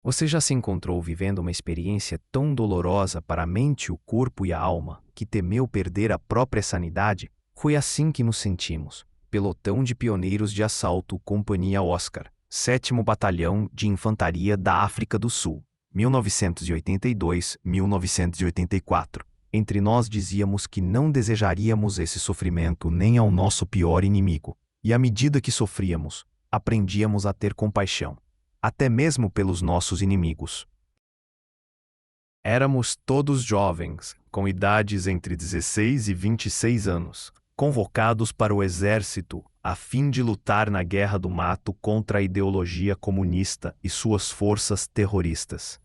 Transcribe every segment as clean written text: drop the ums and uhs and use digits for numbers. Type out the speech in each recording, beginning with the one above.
Você já se encontrou vivendo uma experiência tão dolorosa para a mente, o corpo e a alma, que temeu perder a própria sanidade? Foi assim que nos sentimos. Pelotão de Pioneiros de Assalto, Companhia Oscar, 7º Batalhão de Infantaria da África do Sul, 1982-1984. Entre nós dizíamos que não desejaríamos esse sofrimento nem ao nosso pior inimigo. E à medida que sofríamos, aprendíamos a ter compaixão, até mesmo pelos nossos inimigos. Éramos todos jovens, com idades entre 16 e 26 anos, convocados para o exército a fim de lutar na Guerra do Mato contra a ideologia comunista e suas forças terroristas.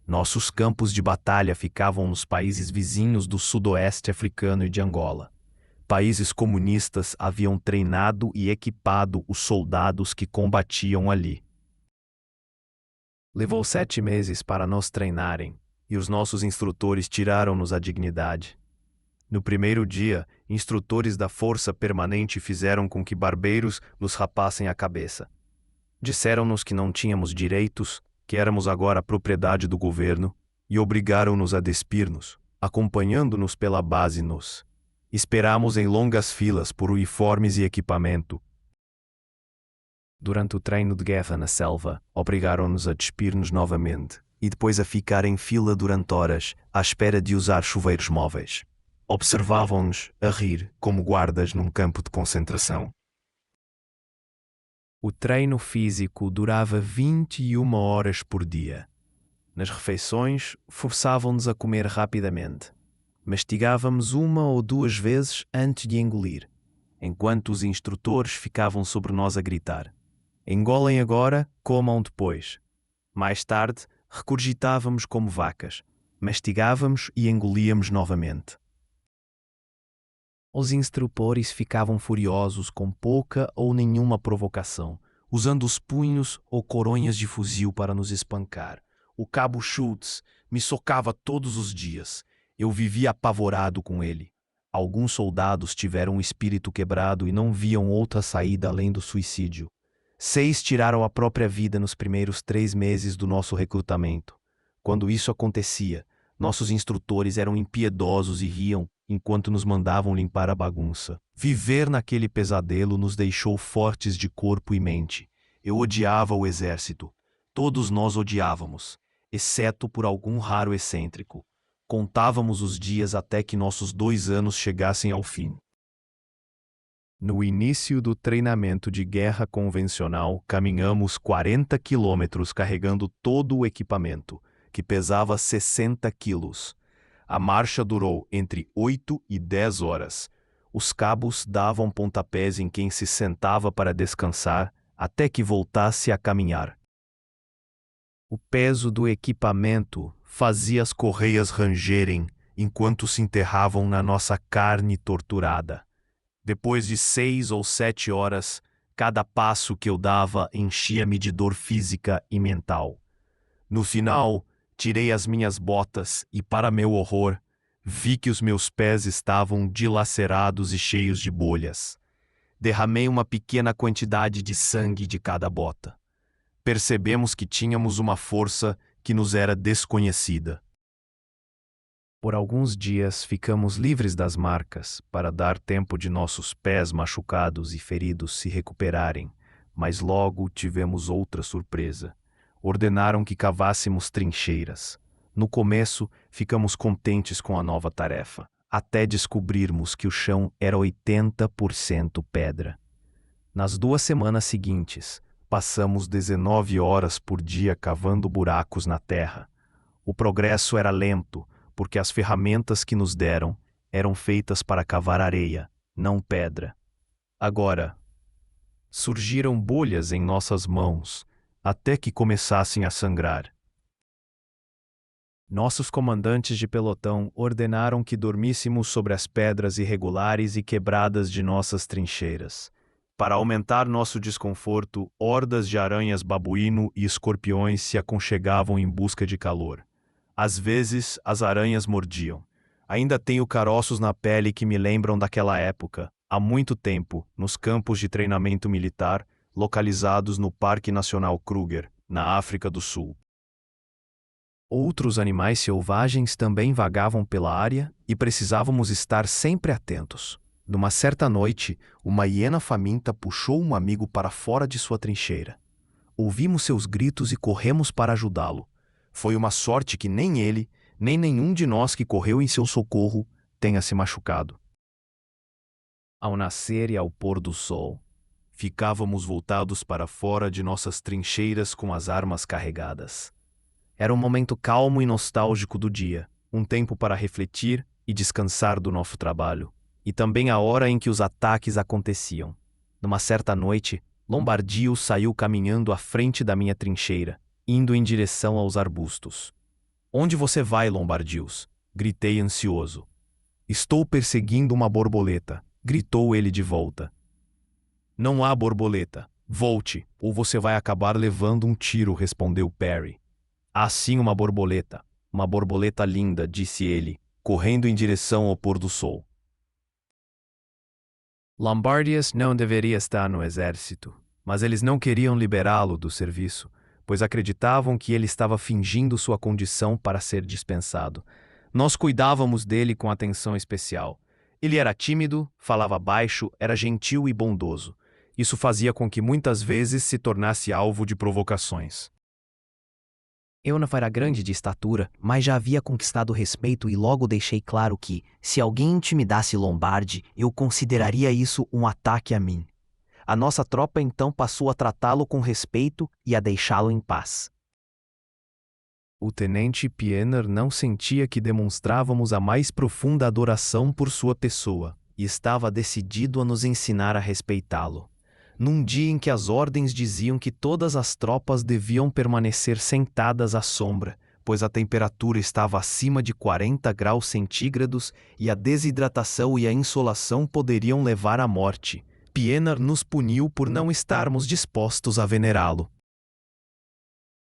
Nossos campos de batalha ficavam nos países vizinhos do sudoeste africano e de Angola. Países comunistas haviam treinado e equipado os soldados que combatiam ali. Levou 7 meses para nos treinarem, e os nossos instrutores tiraram-nos a dignidade. No primeiro dia, instrutores da Força Permanente fizeram com que barbeiros nos rapassem a cabeça. Disseram-nos que não tínhamos direitos, que éramos agora propriedade do governo, e obrigaram-nos a despir-nos, acompanhando-nos pela base nos. Esperamos em longas filas por uniformes e equipamento. Durante o treino de guerra na selva, obrigaram-nos a despir-nos novamente, e depois a ficar em fila durante horas, à espera de usar chuveiros móveis. Observavam-nos a rir como guardas num campo de concentração. O treino físico durava 21 horas por dia. Nas refeições, forçavam-nos a comer rapidamente. Mastigávamos 1 ou 2 vezes antes de engolir, enquanto os instrutores ficavam sobre nós a gritar: engolem agora, comam depois. Mais tarde, regurgitávamos como vacas, mastigávamos e engolíamos novamente. Os instrutores ficavam furiosos com pouca ou nenhuma provocação, usando os punhos ou coronhas de fuzil para nos espancar. O cabo Schultz me socava todos os dias. Eu vivia apavorado com ele. Alguns soldados tiveram o espírito quebrado e não viam outra saída além do suicídio. 6 tiraram a própria vida nos primeiros 3 meses do nosso recrutamento. Quando isso acontecia, nossos instrutores eram impiedosos e riam enquanto nos mandavam limpar a bagunça. Viver naquele pesadelo nos deixou fortes de corpo e mente. Eu odiava o exército. Todos nós odiávamos, exceto por algum raro excêntrico. Contávamos os dias até que nossos 2 anos chegassem ao fim. No início do treinamento de guerra convencional, caminhamos 40 quilômetros carregando todo o equipamento, que pesava 60 quilos. A marcha durou entre 8 e 10 horas. Os cabos davam pontapés em quem se sentava para descansar, até que voltasse a caminhar. O peso do equipamento fazia as correias rangerem enquanto se enterravam na nossa carne torturada. Depois de 6 ou 7 horas, cada passo que eu dava enchia-me de dor física e mental. No final, tirei as minhas botas e, para meu horror, vi que os meus pés estavam dilacerados e cheios de bolhas. Derramei uma pequena quantidade de sangue de cada bota. Percebemos que tínhamos uma força que nos era desconhecida. Por alguns dias ficamos livres das marcas para dar tempo de nossos pés machucados e feridos se recuperarem, mas logo tivemos outra surpresa. Ordenaram que cavássemos trincheiras. No começo, ficamos contentes com a nova tarefa, até descobrirmos que o chão era 80% pedra. Nas 2 semanas seguintes, passamos 19 horas por dia cavando buracos na terra. O progresso era lento, porque as ferramentas que nos deram eram feitas para cavar areia, não pedra. Agora, surgiram bolhas em nossas mãos, até que começassem a sangrar. Nossos comandantes de pelotão ordenaram que dormíssemos sobre as pedras irregulares e quebradas de nossas trincheiras. Para aumentar nosso desconforto, hordas de aranhas babuíno e escorpiões se aconchegavam em busca de calor. Às vezes, as aranhas mordiam. Ainda tenho caroços na pele que me lembram daquela época, há muito tempo, nos campos de treinamento militar, localizados no Parque Nacional Kruger, na África do Sul. Outros animais selvagens também vagavam pela área e precisávamos estar sempre atentos. Numa certa noite, uma hiena faminta puxou um amigo para fora de sua trincheira. Ouvimos seus gritos e corremos para ajudá-lo. Foi uma sorte que nem ele, nem nenhum de nós que correu em seu socorro tenha se machucado. Ao nascer e ao pôr do sol, ficávamos voltados para fora de nossas trincheiras com as armas carregadas. Era um momento calmo e nostálgico do dia, um tempo para refletir e descansar do nosso trabalho, e também a hora em que os ataques aconteciam. Numa certa noite, Lombardio saiu caminhando à frente da minha trincheira, indo em direção aos arbustos. "Onde você vai, Lombardios?" gritei ansioso. "Estou perseguindo uma borboleta", gritou ele de volta. "Não há borboleta. Volte, ou você vai acabar levando um tiro", respondeu Perry. "Há sim uma borboleta linda", disse ele, correndo em direção ao pôr do sol. Lombardius não deveria estar no exército, mas eles não queriam liberá-lo do serviço, pois acreditavam que ele estava fingindo sua condição para ser dispensado. Nós cuidávamos dele com atenção especial. Ele era tímido, falava baixo, era gentil e bondoso. Isso fazia com que muitas vezes se tornasse alvo de provocações. Eu não era grande de estatura, mas já havia conquistado respeito e logo deixei claro que, se alguém intimidasse Lombardi, eu consideraria isso um ataque a mim. A nossa tropa então passou a tratá-lo com respeito e a deixá-lo em paz. O tenente Pienaar não sentia que demonstrávamos a mais profunda adoração por sua pessoa, e estava decidido a nos ensinar a respeitá-lo. Num dia em que as ordens diziam que todas as tropas deviam permanecer sentadas à sombra, pois a temperatura estava acima de 40 graus centígrados e a desidratação e a insolação poderiam levar à morte, Pienaar nos puniu por não estarmos dispostos a venerá-lo.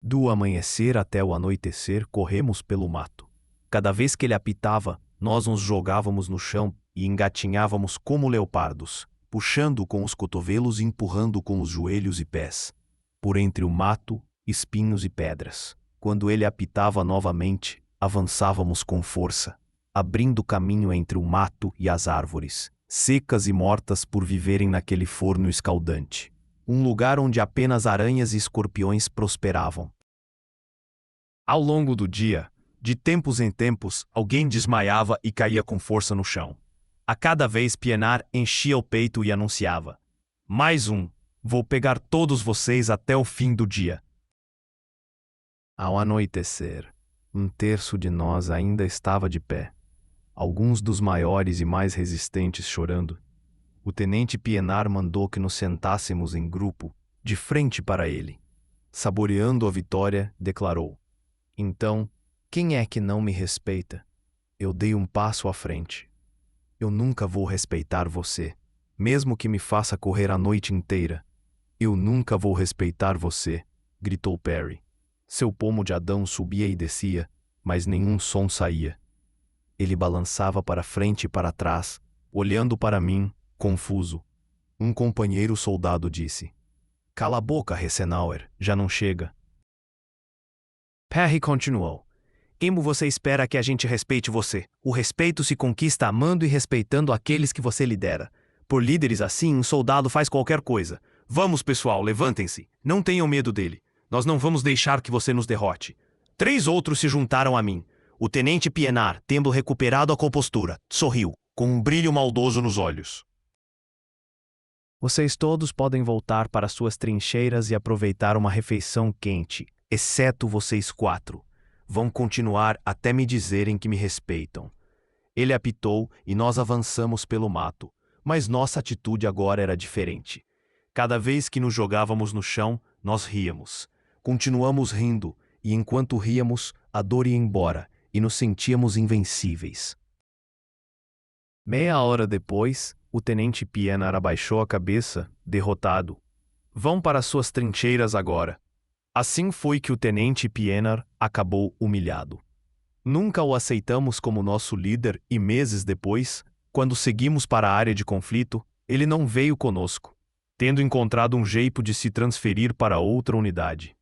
Do amanhecer até o anoitecer, corremos pelo mato. Cada vez que ele apitava, nós nos jogávamos no chão e engatinhávamos como leopardos, puxando com os cotovelos e empurrando com os joelhos e pés, por entre o mato, espinhos e pedras. Quando ele apitava novamente, avançávamos com força, abrindo caminho entre o mato e as árvores, secas e mortas por viverem naquele forno escaldante, um lugar onde apenas aranhas e escorpiões prosperavam. Ao longo do dia, de tempos em tempos, alguém desmaiava e caía com força no chão. A cada vez Pienaar enchia o peito e anunciava: "Mais um! Vou pegar todos vocês até o fim do dia." Ao anoitecer, um terço de nós ainda estava de pé, alguns dos maiores e mais resistentes chorando. O tenente Pienaar mandou que nos sentássemos em grupo, de frente para ele. Saboreando a vitória, declarou: "Então, quem é que não me respeita?" Eu dei um passo à frente. "Eu nunca vou respeitar você, mesmo que me faça correr a noite inteira." "Eu nunca vou respeitar você", gritou Perry. Seu pomo de Adão subia e descia, mas nenhum som saía. Ele balançava para frente e para trás, olhando para mim, confuso. Um companheiro soldado disse: "Cala a boca, Ressenauer, já não chega." Perry continuou: "Como você espera que a gente respeite você? O respeito se conquista amando e respeitando aqueles que você lidera. Por líderes assim, um soldado faz qualquer coisa. Vamos, pessoal, levantem-se. Não tenham medo dele. Nós não vamos deixar que você nos derrote." 3 outros se juntaram a mim. O tenente Pienaar, tendo recuperado a compostura, sorriu, com um brilho maldoso nos olhos. "Vocês todos podem voltar para suas trincheiras e aproveitar uma refeição quente, exceto vocês 4. Vão continuar até me dizerem que me respeitam." Ele apitou e nós avançamos pelo mato, mas nossa atitude agora era diferente. Cada vez que nos jogávamos no chão, nós ríamos. Continuamos rindo, e enquanto ríamos, a dor ia embora, e nos sentíamos invencíveis. Meia hora depois, o tenente Pienaar abaixou a cabeça, derrotado. "Vão para suas trincheiras agora." Assim foi que o tenente Pienaar acabou humilhado. Nunca o aceitamos como nosso líder e meses depois, quando seguimos para a área de conflito, ele não veio conosco, tendo encontrado um jeito de se transferir para outra unidade.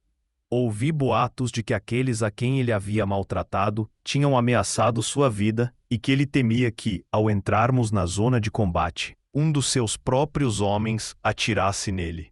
Ouvi boatos de que aqueles a quem ele havia maltratado tinham ameaçado sua vida e que ele temia que, ao entrarmos na zona de combate, um dos seus próprios homens atirasse nele.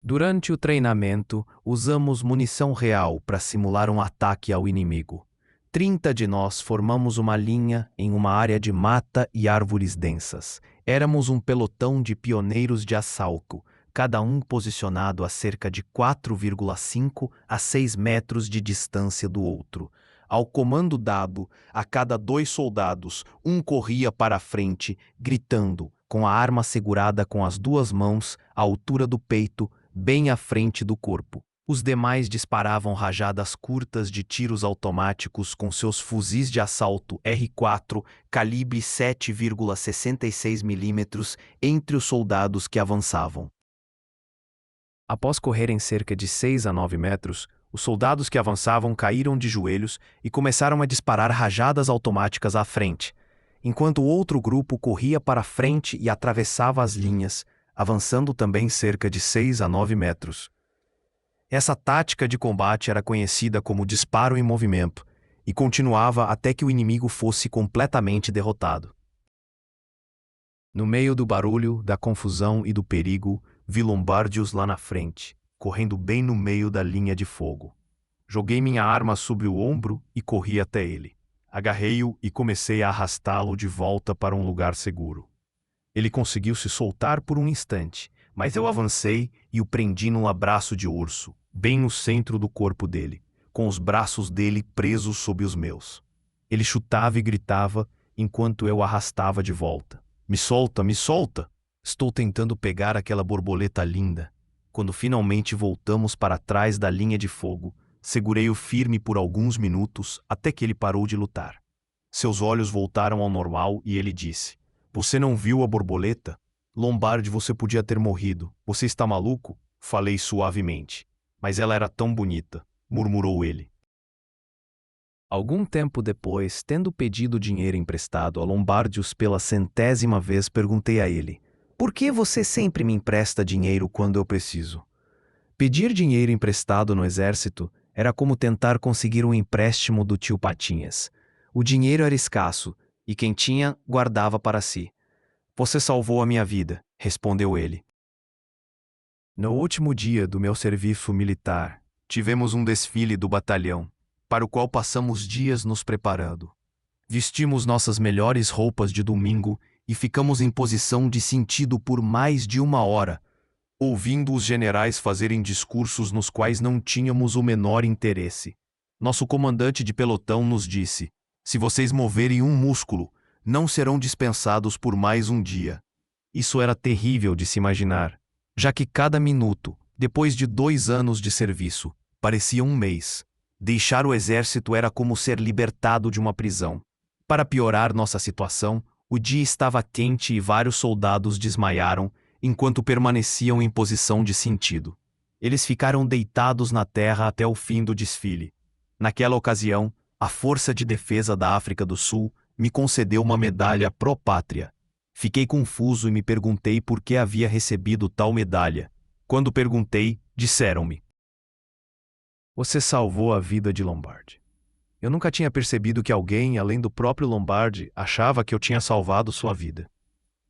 Durante o treinamento, usamos munição real para simular um ataque ao inimigo. 30 de nós formamos uma linha em uma área de mata e árvores densas. Éramos um pelotão de pioneiros de assalto, cada um posicionado a cerca de 4,5 a 6 metros de distância do outro. Ao comando dado, a cada 2 soldados, um corria para a frente, gritando, com a arma segurada com as 2 mãos, à altura do peito, bem à frente do corpo. Os demais disparavam rajadas curtas de tiros automáticos com seus fuzis de assalto R4, calibre 7,66 mm, entre os soldados que avançavam. Após correrem cerca de 6 a 9 metros, os soldados que avançavam caíram de joelhos e começaram a disparar rajadas automáticas à frente, enquanto o outro grupo corria para a frente e atravessava as linhas, avançando também cerca de 6 a 9 metros. Essa tática de combate era conhecida como disparo em movimento e continuava até que o inimigo fosse completamente derrotado. No meio do barulho, da confusão e do perigo, vi Lombardius lá na frente, correndo bem no meio da linha de fogo. Joguei minha arma sobre o ombro e corri até ele. Agarrei-o e comecei a arrastá-lo de volta para um lugar seguro. Ele conseguiu se soltar por um instante, mas eu avancei e o prendi num abraço de urso, bem no centro do corpo dele, com os braços dele presos sob os meus. Ele chutava e gritava enquanto eu o arrastava de volta. Me solta, me solta! Estou tentando pegar aquela borboleta linda. Quando finalmente voltamos para trás da linha de fogo, segurei-o firme por alguns minutos até que ele parou de lutar. Seus olhos voltaram ao normal e ele disse: "Você não viu a borboleta? Lombardi, você podia ter morrido. Você está maluco?" Falei suavemente. "Mas ela era tão bonita", murmurou ele. Algum tempo depois, tendo pedido dinheiro emprestado a Lombardius pela 100ª vez, perguntei a ele: "Por que você sempre me empresta dinheiro quando eu preciso?" Pedir dinheiro emprestado no exército era como tentar conseguir um empréstimo do tio Patinhas. O dinheiro era escasso, e quem tinha, guardava para si. "Você salvou a minha vida", respondeu ele. No último dia do meu serviço militar, tivemos um desfile do batalhão, para o qual passamos dias nos preparando. Vestimos nossas melhores roupas de domingo e ficamos em posição de sentido por mais de 1 hora, ouvindo os generais fazerem discursos nos quais não tínhamos o menor interesse. Nosso comandante de pelotão nos disse: "Se vocês moverem um músculo, não serão dispensados por mais um dia." Isso era terrível de se imaginar, já que cada minuto, depois de 2 anos de serviço, parecia um mês. Deixar o exército era como ser libertado de uma prisão. Para piorar nossa situação, o dia estava quente e vários soldados desmaiaram enquanto permaneciam em posição de sentido. Eles ficaram deitados na terra até o fim do desfile. Naquela ocasião, a Força de Defesa da África do Sul me concedeu uma medalha pró-pátria. Fiquei confuso e me perguntei por que havia recebido tal medalha. Quando perguntei, disseram-me: "Você salvou a vida de Lombardi." Eu nunca tinha percebido que alguém, além do próprio Lombardi, achava que eu tinha salvado sua vida.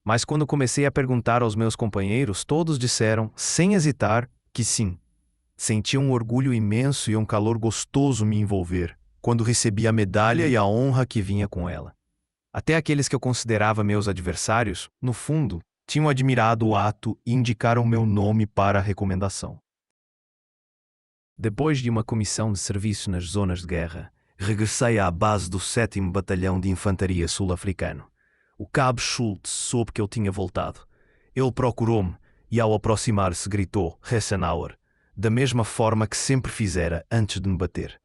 Mas quando comecei a perguntar aos meus companheiros, todos disseram, sem hesitar, que sim. Senti um orgulho imenso e um calor gostoso me envolver, quando recebi a medalha e a honra que vinha com ela. Até aqueles que eu considerava meus adversários, no fundo, tinham admirado o ato e indicaram meu nome para a recomendação. Depois de uma comissão de serviço nas zonas de guerra, regressei à base do 7º Batalhão de Infantaria Sul-Africano. O cabo Schultz soube que eu tinha voltado. Ele procurou-me e, ao aproximar-se, gritou "Ressenauer", da mesma forma que sempre fizera antes de me bater.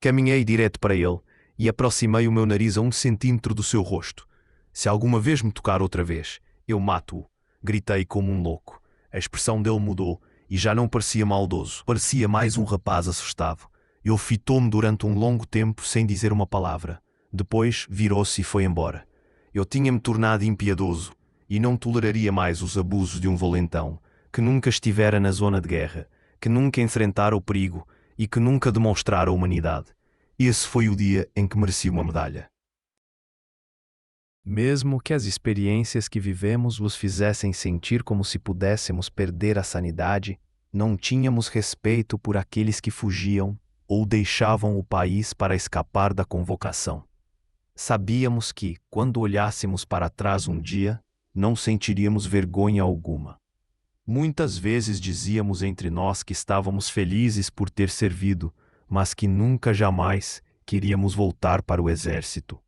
Caminhei direto para ele e aproximei o meu nariz a 1 centímetro do seu rosto. "Se alguma vez me tocar outra vez, eu mato-o", gritei como um louco. A expressão dele mudou e já não parecia maldoso. Parecia mais um rapaz assustado. Ele fitou-me durante um longo tempo sem dizer uma palavra. Depois virou-se e foi embora. Eu tinha-me tornado impiedoso e não toleraria mais os abusos de um valentão que nunca estivera na zona de guerra, que nunca enfrentara o perigo e que nunca demonstrara humanidade. Esse foi o dia em que mereci uma medalha. Mesmo que as experiências que vivemos vos fizessem sentir como se pudéssemos perder a sanidade, não tínhamos respeito por aqueles que fugiam ou deixavam o país para escapar da convocação. Sabíamos que, quando olhássemos para trás um dia, não sentiríamos vergonha alguma. Muitas vezes dizíamos entre nós que estávamos felizes por ter servido, mas que nunca jamais queríamos voltar para o exército.